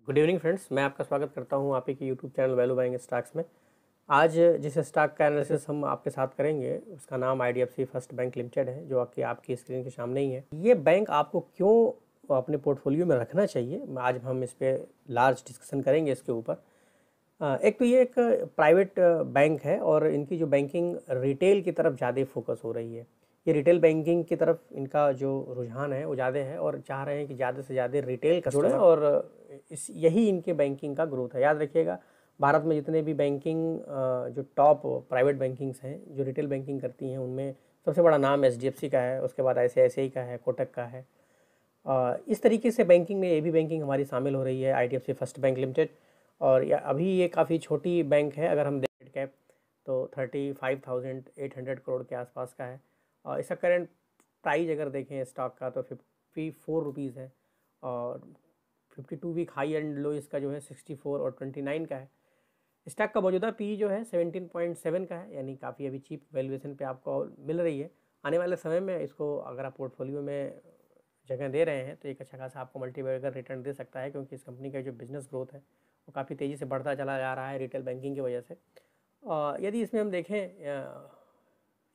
Good evening friends, मैं आपका स्वागत करता हूं आप ही के YouTube channel value buying stocks में। आज जिस स्टॉक का एनालिसिस हम आपके साथ करेंगे उसका नाम आईडीएफसी फर्स्ट बैंक लिमिटेड है, जो आपकी स्क्रीन के सामने ही है। ये बैंक आपको क्यों अपने पोर्टफोलियो में रखना चाहिए, आज हम इस पर लार्ज डिस्कशन करेंगे इसके ऊपर। एक तो ये एक प्राइवेट बैंक है और इनकी जो बैंकिंग रिटेल की तरफ ज़्यादा फोकस हो रही है। ये रिटेल बैंकिंग की तरफ इनका जो रुझान है वो ज़्यादा है और चाह रहे हैं कि ज़्यादा से ज़्यादा रिटेल का जुड़े और यही इनके बैंकिंग का ग्रोथ है। याद रखिएगा, भारत में जितने भी बैंकिंग जो टॉप प्राइवेट बैंकिंग्स हैं जो रिटेल बैंकिंग करती हैं, उनमें सबसे बड़ा नाम एचडीएफसी का है, उसके बाद आईसीआईसीआई का है, कोटक का है। इस तरीके से बैंकिंग में एबी बैंकिंग हमारी शामिल हो रही है, आईडीएफसी फर्स्ट बैंक लिमिटेड। और अभी ये काफ़ी छोटी बैंक है, अगर हम देखें कैप तो 35,800 करोड़ के आसपास का है। और इसका करंट प्राइस अगर देखें स्टॉक का तो 54 रुपीज़ है और 52 वीक हाई एंड लो इसका जो है 64 और 29 का है। स्टॉक का मौजूदा पी जो है 17.7 का है, यानी काफ़ी अभी चीप वैल्यूएशन पे आपको मिल रही है। आने वाले समय में इसको अगर आप पोर्टफोलियो में जगह दे रहे हैं तो एक अच्छा खासा आपको मल्टीबैगर रिटर्न दे सकता है, क्योंकि इस कंपनी का जो बिज़नेस ग्रोथ है वो काफ़ी तेज़ी से बढ़ता चला जा रहा है रिटेल बैंकिंग की वजह से। यदि इसमें हम देखें,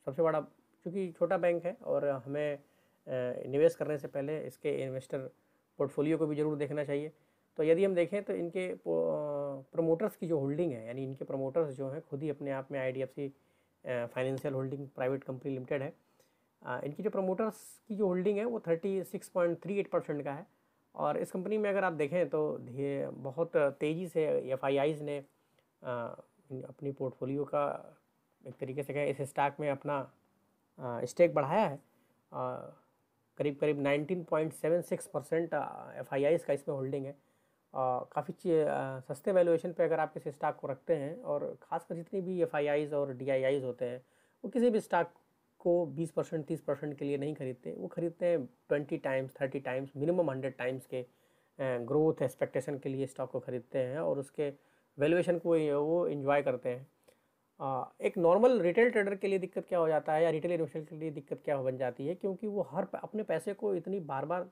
सबसे बड़ा क्योंकि छोटा बैंक है और हमें निवेश करने से पहले इसके इन्वेस्टर पोर्टफोलियो को भी ज़रूर देखना चाहिए। तो यदि हम देखें तो इनके प्रमोटर्स की जो होल्डिंग है, यानी इनके प्रमोटर्स जो हैं खुद ही अपने आप में IDFC financial holding private company limited है। इनकी जो प्रमोटर्स की जो होल्डिंग है वो 36.38% का है। और इस कंपनी में अगर आप देखें तो बहुत तेज़ी से एफआईआईज़ ने अपनी पोर्टफोलियो का एक तरीके से कहें इस स्टॉक में अपना स्टेक बढ़ाया है। करीब करीब 19.76% एफआईआईज़ का इसमें होल्डिंग है। काफ़ी सस्ते वैल्यूएशन पे अगर आप किसी स्टॉक को रखते हैं, और ख़ासकर जितनी भी एफआईआईज़ और डीआईआईज़ होते हैं वो किसी भी स्टॉक को 20% 30% के लिए नहीं खरीदते, वो खरीदते हैं 20 टाइम्स 30 टाइम्स मिनिमम 100 टाइम्स के ग्रोथ एक्सपेक्टेशन के लिए स्टॉक को खरीदते हैं और उसके वैल्यूएशन को वो इन्जॉय करते हैं। एक नॉर्मल रिटेल ट्रेडर के लिए दिक्कत क्या हो जाता है या रिटेल इन्वेस्टर के लिए दिक्कत क्या बन जाती है, क्योंकि वो अपने पैसे को इतनी बार बार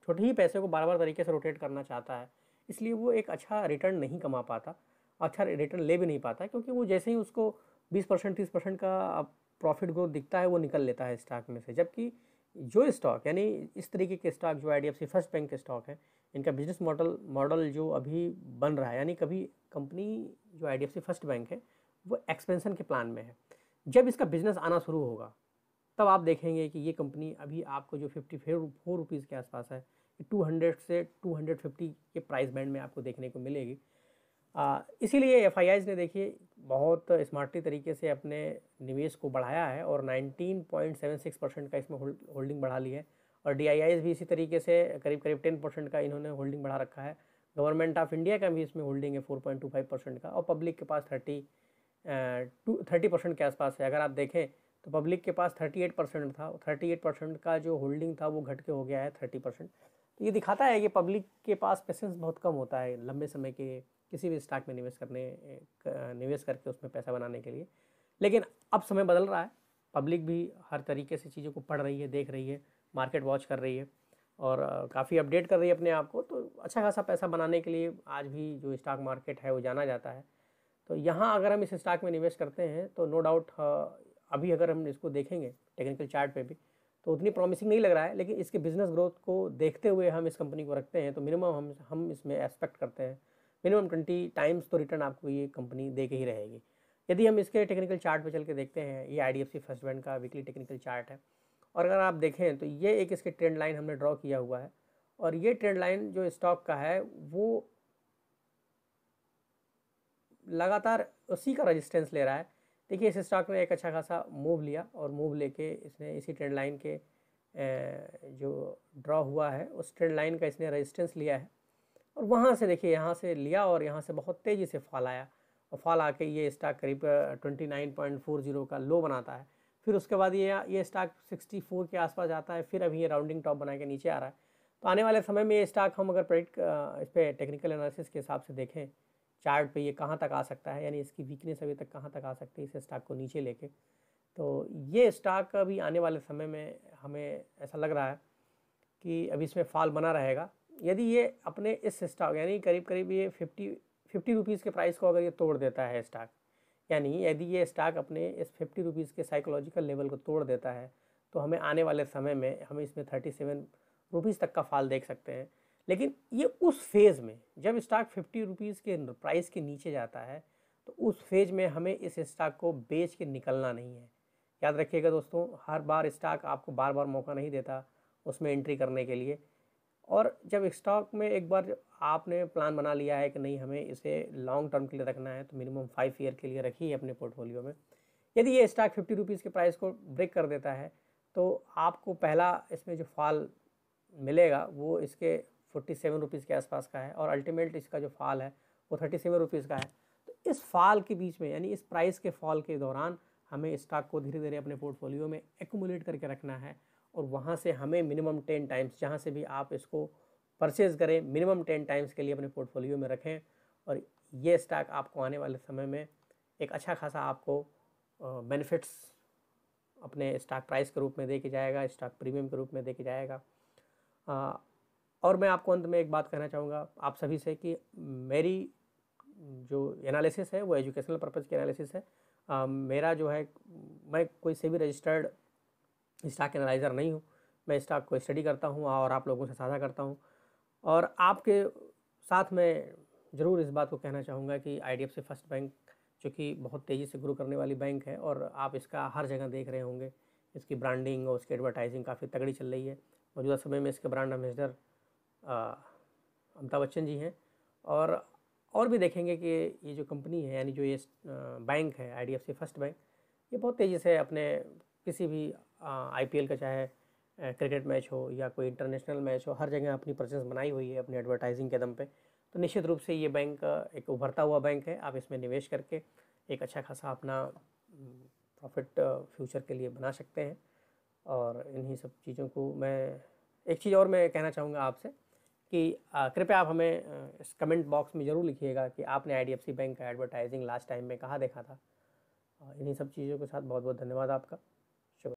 छोटे ही पैसे को बार बार तरीके से रोटेट करना चाहता है, इसलिए वो एक अच्छा रिटर्न नहीं कमा पाता, अच्छा रिटर्न ले भी नहीं पाता, क्योंकि वो जैसे ही उसको 20% 30% का प्रॉफिट ग्रोथ दिखता है वो निकल लेता है स्टॉक में से। जबकि जो स्टॉक यानी इस तरीके के स्टॉक जो आईडीएफसी फर्स्ट बैंक के स्टॉक है, इनका बिजनेस मॉडल जो अभी बन रहा है, यानी कभी कंपनी जो आईडीएफसी फर्स्ट बैंक है वो एक्सपेंशन के प्लान में है। जब इसका बिजनेस आना शुरू होगा तब आप देखेंगे कि ये कंपनी अभी आपको जो 54 रुपीज़ के आसपास है, 200 से 250 के प्राइस बैंड में आपको देखने को मिलेगी। इसीलिए एफआईआईज़ ने देखिए बहुत स्मार्टली तरीके से अपने निवेश को बढ़ाया है और 19.76% का इसमें होल्डिंग बढ़ा ली है। और डीआईआईज़ भी इसी तरीके से करीब करीब 10% का इन्होंने होल्डिंग बढ़ा रखा है। गवर्नमेंट ऑफ इंडिया का भी इसमें होल्डिंग है 4.25% का, और पब्लिक के पास 30% के आसपास है। अगर आप देखें तो पब्लिक के पास 38% था, 38% का जो होल्डिंग था वो घट के हो गया है 30%। तो ये दिखाता है कि पब्लिक के पास पेशेंस बहुत कम होता है लंबे समय के किसी भी स्टॉक में निवेश करके उसमें पैसा बनाने के लिए। लेकिन अब समय बदल रहा है, पब्लिक भी हर तरीके से चीज़ों को पढ़ रही है, देख रही है, मार्केट वॉच कर रही है और काफ़ी अपडेट कर रही है अपने आप को। तो अच्छा खासा पैसा बनाने के लिए आज भी जो स्टॉक मार्केट है वो जाना जाता है। तो यहाँ अगर हम इस स्टॉक में निवेश करते हैं तो नो डाउट अभी अगर हम इसको देखेंगे टेक्निकल चार्ट पे भी तो उतनी प्रॉमिसिंग नहीं लग रहा है, लेकिन इसके बिजनेस ग्रोथ को देखते हुए हम इस कंपनी को रखते हैं तो मिनिमम हम इसमें एक्सपेक्ट करते हैं मिनिमम 20 टाइम्स तो रिटर्न आपको ये कंपनी दे के ही रहेगी। यदि हम इसके टेक्निकल चार्ट पे चल के देखते हैं, ये आईडीएफसी फर्स्ट बैंक का वीकली टेक्निकल चार्ट है और अगर आप देखें तो ये एक इसके ट्रेंड लाइन हमने ड्रॉ किया हुआ है और ये ट्रेंड लाइन जो स्टॉक का है वो लगातार उसी का रेजिस्टेंस ले रहा है। देखिए इस स्टॉक ने एक अच्छा खासा मूव लिया और मूव लेके इसने इसी ट्रेंड लाइन के जो ड्रॉ हुआ है उस ट्रेंड लाइन का इसने रेजिस्टेंस लिया है और वहाँ से देखिए यहाँ से लिया और यहाँ से बहुत तेज़ी से फॉल आया और फॉल आके ये स्टॉक करीब 29.40 का लो बनाता है। फिर उसके बाद ये स्टॉक 64 के आसपास जाता है, फिर अभी ये राउंडिंग टॉप बना के नीचे आ रहा है। तो आने वाले समय में ये स्टॉक हम अगर प्रेडिक्ट इस पर टेक्निकल एनालिसिस के हिसाब से देखें चार्ट पे, ये कहाँ तक आ सकता है, यानी इसकी वीकनेस अभी तक कहाँ तक आ सकती है इस स्टॉक को नीचे लेके। तो ये स्टॉक अभी आने वाले समय में हमें ऐसा लग रहा है कि अभी इसमें फॉल बना रहेगा यदि ये अपने इस स्टॉक यानी करीब करीब ये 50 रुपीज़ के प्राइस को अगर ये तोड़ देता है स्टॉक, यानी यदि ये स्टॉक अपने इस 50 रुपीज़ के साइकोलॉजिकल लेवल को तोड़ देता है तो हमें आने वाले समय में हम इसमें 37 रुपीज़ तक का फॉल देख सकते हैं। लेकिन ये उस फेज़ में जब स्टॉक 50 रुपीज़ के प्राइस के नीचे जाता है तो उस फेज़ में हमें इस स्टॉक को बेच के निकलना नहीं है। याद रखिएगा दोस्तों, हर बार स्टॉक आपको बार बार मौका नहीं देता उसमें एंट्री करने के लिए। और जब स्टॉक में एक बार आपने प्लान बना लिया है कि नहीं हमें इसे लॉन्ग टर्म के लिए रखना है तो मिनिमम 5 ईयर के लिए रखिए अपने पोर्टफोलियो में। यदि ये स्टॉक 50 रुपीज़ के प्राइस को ब्रेक कर देता है तो आपको पहला इसमें जो फॉल मिलेगा वो इसके 47 रुपीज़ के आसपास का है और अल्टीमेट इसका जो फॉल है वो 37 रुपीज़ का है। तो इस फॉल के बीच में यानी इस प्राइस के फॉल के दौरान हमें स्टॉक को धीरे धीरे अपने पोर्टफोलियो में एक्यूमुलेट करके रखना है और वहाँ से हमें मिनिमम 10 टाइम्स जहाँ से भी आप इसको परचेज़ करें मिनिमम 10 टाइम्स के लिए अपने पोर्टफोलियो में रखें और ये स्टॉक आपको आने वाले समय में एक अच्छा खासा आपको बेनिफिट्स अपने स्टॉक प्राइस के रूप में दे के जाएगा, स्टॉक प्रीमियम के रूप में दे के जाएगा। और मैं आपको अंत में एक बात कहना चाहूँगा आप सभी से कि मेरी जो एनालिसिस है वो एजुकेशनल पर्पज़ की एनालिसिस है। मेरा जो है मैं कोई सेबी रजिस्टर्ड स्टॉक एनालाइज़र नहीं हूँ। मैं स्टॉक को स्टडी करता हूँ और आप लोगों से साझा करता हूँ और आपके साथ मैं ज़रूर इस बात को कहना चाहूँगा कि IDFC फर्स्ट बैंक जो कि बहुत तेज़ी से ग्रो करने वाली बैंक है और आप इसका हर जगह देख रहे होंगे, इसकी ब्रांडिंग और उसकी एडवर्टाइजिंग काफ़ी तगड़ी चल रही है। मौजूदा समय में इसके ब्रांड एम्बेसडर अमिताभ बच्चन जी हैं और भी देखेंगे कि ये जो कंपनी है यानी जो ये बैंक है IDFC फर्स्ट बैंक, ये बहुत तेज़ी से अपने किसी भी IPL का चाहे क्रिकेट मैच हो या कोई इंटरनेशनल मैच हो, हर जगह अपनी प्रेजेंस बनाई हुई है अपनी एडवर्टाइजिंग के दम पे। तो निश्चित रूप से ये बैंक एक उभरता हुआ बैंक है। आप इसमें निवेश करके एक अच्छा खासा अपना प्रॉफिट फ्यूचर के लिए बना सकते हैं। और इन्हीं सब चीज़ों को मैं एक चीज़ और मैं कहना चाहूँगा आपसे कि कृपया आप हमें इस कमेंट बॉक्स में ज़रूर लिखिएगा कि आपने IDFC बैंक का एडवर्टाइजिंग लास्ट टाइम में कहाँ देखा था। इन्हीं सब चीज़ों के साथ बहुत बहुत धन्यवाद आपका।